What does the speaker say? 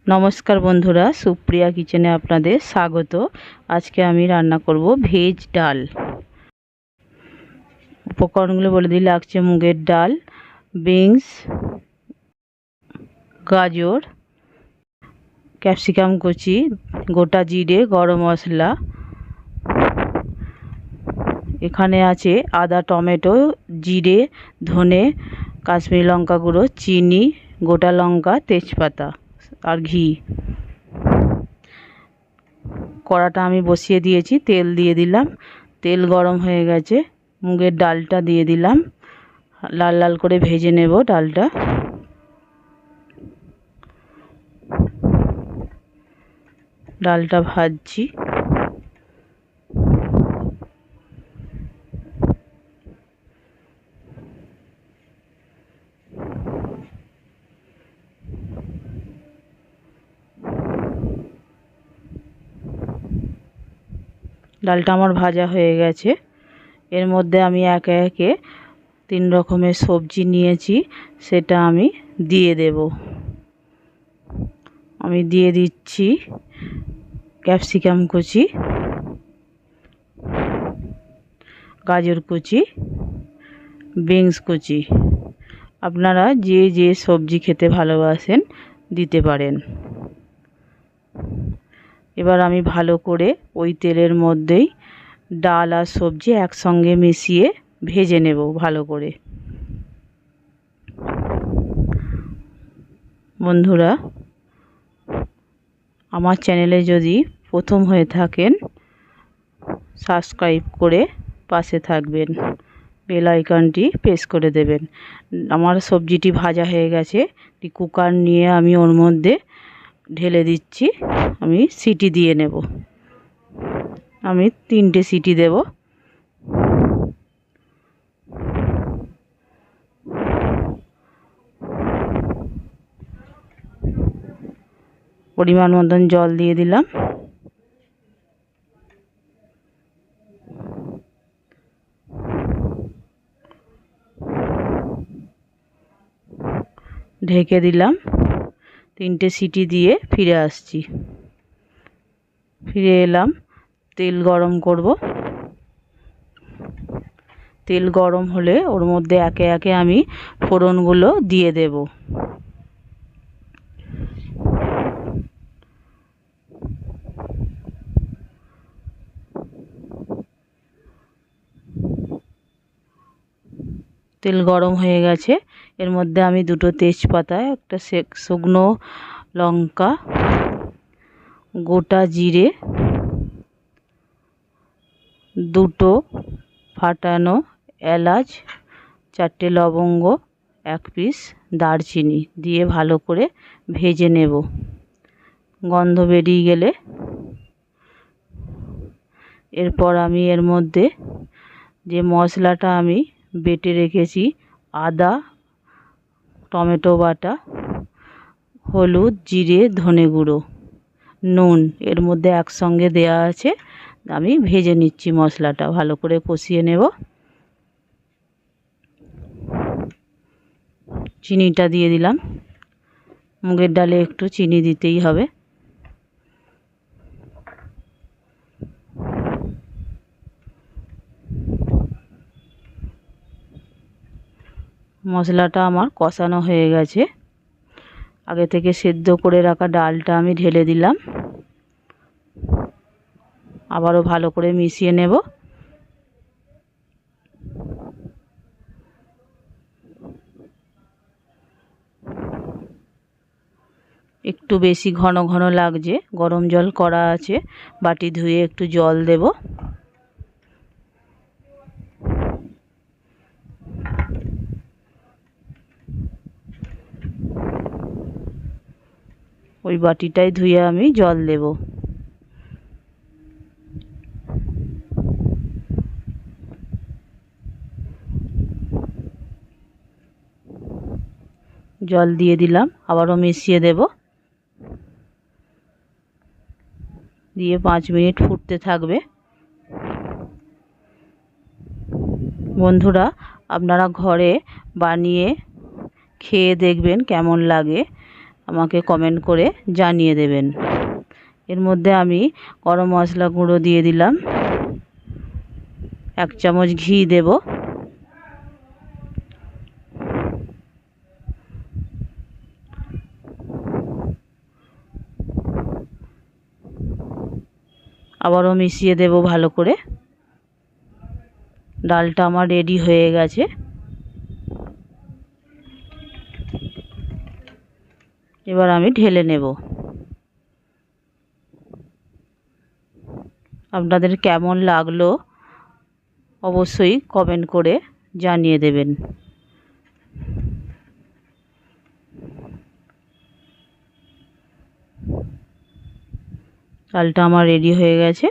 नमस्कार बंधुरा सुप्रिया किचेने आपनादेर स्वागत। आज के आमी रान्ना करब भेज डाल। उपकरणगुलो बोले दिई। लागछे मुगेर डाल, बिन्स, गाजर, कैप्सिकाम कुचि, गोटा जिरे, गरम मशला, एखाने आछे आदा, टमेटो, जिरे, धने, काश्मीरी लंका गुঁড়ো, चीनी, गोटा लंका, तेजपाता और घी। कड़ाटा आमी बसिए दिएछि, तेल दिए दिलाम। तेल गरम हये गेछे, मुगेर डालटा दिए दिलाम। लाल लाल करे भेजे नेब डालटा। डालटा भाजछि। डालटा आमार भाजा हये गेछे। एर मध्य आमी एके एके तीन रकमेर सब्जी नियेछि, सेटा आमी दिए देब। आमी दिए दिচ্ছি ক্যাপসিকাম কুচি, গাজর কুচি, বিনস কুচি। আপনারা যে যে সবজি খেতে ভালোবাসেন দিতে পারেন। এবার আমি ভালো করে ওই তেলের মধ্যেই ডাল আর সবজি একসঙ্গে মিশিয়ে ভেজে নেব ভালো করে। বন্ধুরা, আমার চ্যানেলে যদি প্রথম হয়ে থাকেন সাবস্ক্রাইব করে পাশে থাকবেন, বেল আইকনটি প্রেস করে দেবেন। আমার সবজিটি ভাজা হয়ে গেছে। একটি কুকার নিয়ে আমি ওর মধ্যে ঢেলে দিচ্ছি। আমি সিটি দিয়ে নেব। আমি 3টে সিটি দেব। পরিমাণ মতন জল দিয়ে দিলাম। ঢেকে দিলাম। 3টে সিটি দিয়ে ফিরে আসছি। ফিরে এলাম। তেল গরম করব। তেল গরম হলে ওর মধ্যে একে একে আমি ফোড়নগুলো দিয়ে দেব। তেল গরম হয়ে গেছে। এর মধ্যে আমি 2টো তেজপাতা, একটা শুকনো লঙ্কা, গোটা জিরে, 2টো ফাটানো এলাচ, 4টে লবঙ্গ, 1 পিস দারচিনি দিয়ে ভালো করে ভেজে নেব। গন্ধ বেরিয়ে গেলে এরপর আমি এর মধ্যে যে মশলাটা আমি বেটে রেখেছি, আদা, টমেটো বাটা, হলুদ, জিরে, ধনে গুঁড়ো, নুন এর মধ্যে একসঙ্গে দেয়া আছে। আমি ভেজে নিচ্ছি। মশলাটা ভালো করে কষিয়ে নেব। চিনিটা দিয়ে দিলাম। মুগের ডালে একটু চিনি দিতেই হবে। মশলাটা আমার কষানো হয়ে গেছে। আগে থেকে সেদ্ধ করে রাখা ডালটা আমি ঢেলে দিলাম। আবারও ভালো করে মিশিয়ে নেব। একটু বেশি ঘন ঘন লাগছে। গরম জল করা আছে, বাটি ধুয়ে একটু জল দেব। ওই বাটিটাই ধুয়ে আমি জল দেব। জল দিয়ে দিলাম। আবারও মিশিয়ে দেব। দিয়ে 5 মিনিট ফুটতে থাকবে। বন্ধুরা, আপনারা ঘরে বানিয়ে খেয়ে দেখবেন কেমন লাগে। আমাকে কমেন্ট করে জানিয়ে দেবেন। এর মধ্যে আমি গরম মশলা গুঁড়ো দিয়ে দিলাম, 1 চামচ ঘি দেব, আবারও মিশিয়ে দেব ভালো করে। ডালটা আমার রেডি হয়ে গেছে। এবার আমি ঢেলে নেব। আপনাদের কেমন লাগলো অবশ্যই কমেন্ট করে জানিয়ে দেবেন। ডালটা আমার রেডি হয়ে গেছে।